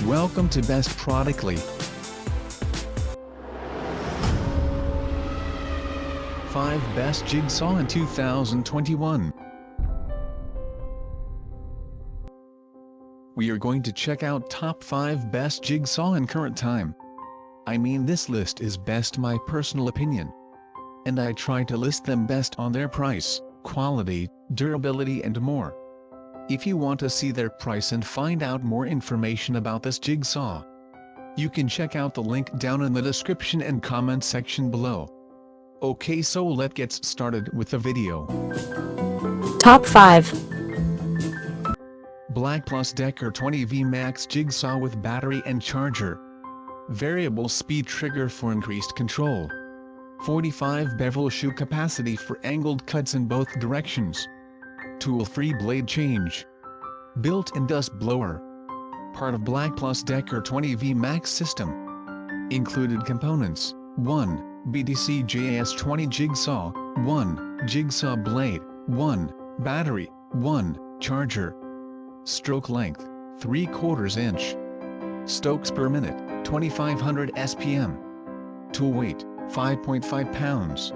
Welcome to Best Productly. 5 Best Jigsaw in 2021. We are going to check out top 5 best jigsaw in current time. I mean, this list is best my personal opinion. And I try to list them best on their price, quality, durability and more. If you want to see their price and find out more information about this jigsaw, you can check out the link down in the description and comment section below. Okay, so let's get started with the video. Top 5. BLACK+DECKER 20V Max Jigsaw with battery and charger. Variable speed trigger for increased control. 45 bevel shoe capacity for angled cuts in both directions. Tool-free blade change. Built-in dust blower. Part of BLACK+DECKER 20V Max system. Included components: 1. BDC JS20 jigsaw, 1. Jigsaw blade, 1. Battery, 1. Charger. Stroke length, 3/4 inch. Strokes per minute, 2500 SPM. Tool weight, 5.5 pounds.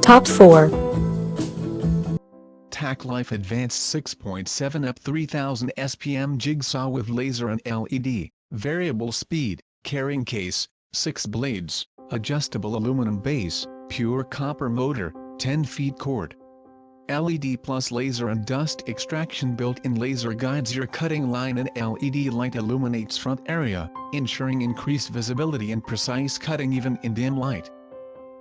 Top 4. TACKLIFE Advanced 6.7 up 3000 SPM jigsaw with laser and LED, variable speed, carrying case, 6 blades, adjustable aluminum base, pure copper motor, 10 feet cord. LED plus laser and dust extraction. Built-in laser guides your cutting line and LED light illuminates front area, ensuring increased visibility and precise cutting even in dim light.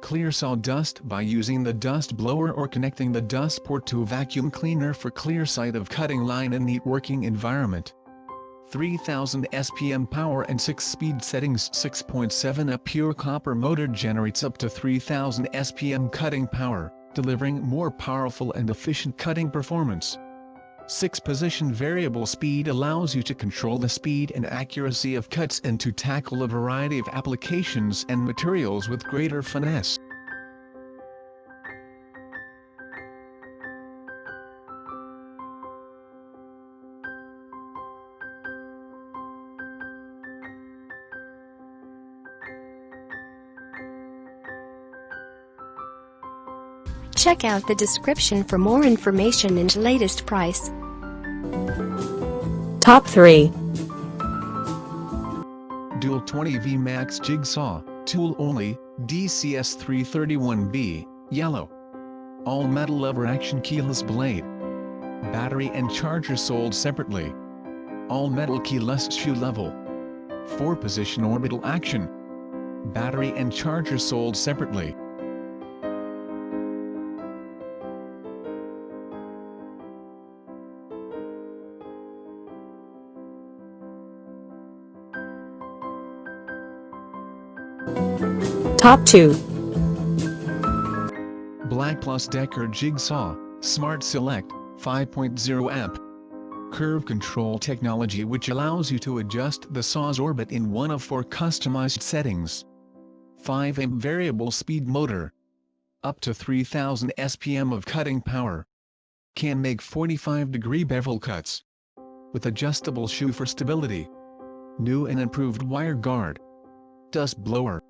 Clear sawdust by using the dust blower or connecting the dust port to a vacuum cleaner for clear sight of cutting line and neat working environment. 3000 SPM power and 6 speed settings. 6.7 A pure copper motor generates up to 3000 SPM cutting power, delivering more powerful and efficient cutting performance. 6 position variable speed allows you to control the speed and accuracy of cuts and to tackle a variety of applications and materials with greater finesse. Check out the description for more information and latest price. Top 3. Dual 20V Max Jigsaw, tool only, DCS 331B, yellow. All metal lever action keyless blade. Battery and charger sold separately. All metal keyless shoe level. 4-position orbital action. Battery and charger sold separately. Top 2. BLACK+DECKER Jigsaw, Smart Select, 5.0 amp. Curve control technology which allows you to adjust the saw's orbit in one of 4 customized settings. 5 amp variable speed motor. Up to 3000 SPM of cutting power. Can make 45-degree bevel cuts. With adjustable shoe for stability. New and improved wire guard. Dust blower.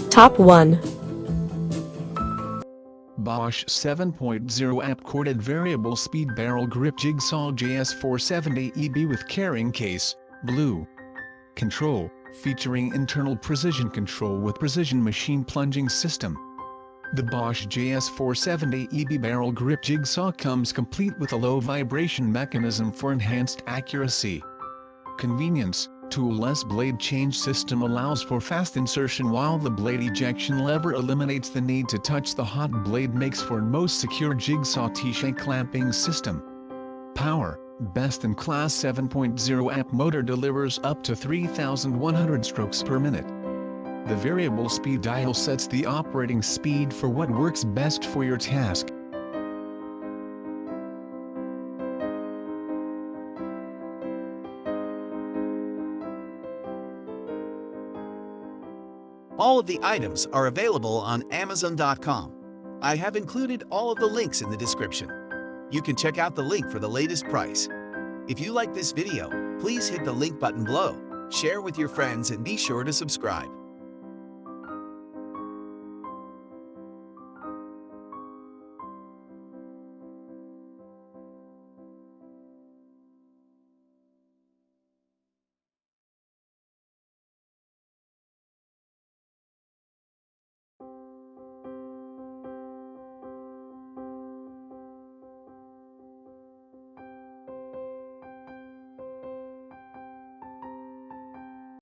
Top 1. Bosch 7.0 amp corded variable speed barrel grip jigsaw JS470 EB with carrying case, blue. control, featuring internal precision control with precision machine plunging system. The Bosch JS470 EB barrel grip jigsaw comes complete with a low vibration mechanism for enhanced accuracy. Convenience: tool-less blade change system allows for fast insertion, while the blade ejection lever eliminates the need to touch the hot blade, makes for most secure jigsaw T-shank clamping system. Power: best-in-class 7.0 amp motor delivers up to 3,100 strokes per minute. The variable speed dial sets the operating speed for what works best for your task. All of the items are available on Amazon.com. I have included all of the links in the description. You can check out the link for the latest price. If you like this video, please hit the link button below, share with your friends, and be sure to subscribe.